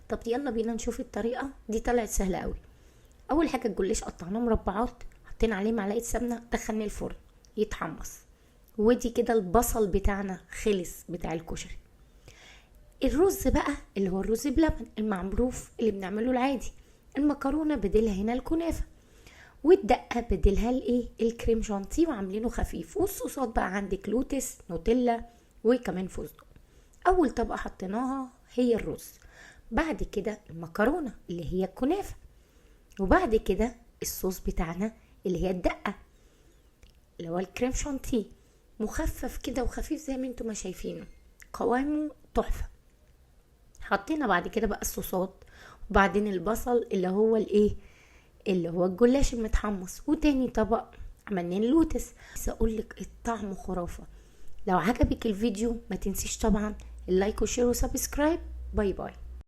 طب يلا بينا نشوف الطريقة دي، طلعت سهلة قوي. اول حاجة الجلاش قطعناه مربعات، حطينا عليه معلقة سمنة، دخلنا الفرن يتحمص. ودي كده البصل بتاعنا خلص بتاع الكشري. الرز بقى اللي هو الرز بلبن المعروف اللي بنعمله العادي. المكرونة بديلها هنا الكنافة، والدقة بديلها الايه الكريم شانتيه، وعاملينه خفيف. والصوصات بقى عندك لوتس، نوتيلا، وكمان فستق. اول طبقة حطيناها هي الرز، بعد كده المكرونة اللي هي الكنافة، وبعد كده الصوص بتاعنا اللي هي الدقة اللي هو الكريم شانتيه، مخفف كده وخفيف زي ما انتم ما شايفينه، قوامه تحفة. حطينا بعد كده بقى الصوصات، وبعدين البصل اللي هو الايه اللي هو الجلاش المتحمص، وتاني طبق عملنا اللوتس. بس اقولك الطعم خرافة. لو عجبك الفيديو ما تنسيش طبعا اللايك وشير وسبسكرايب. باي باي.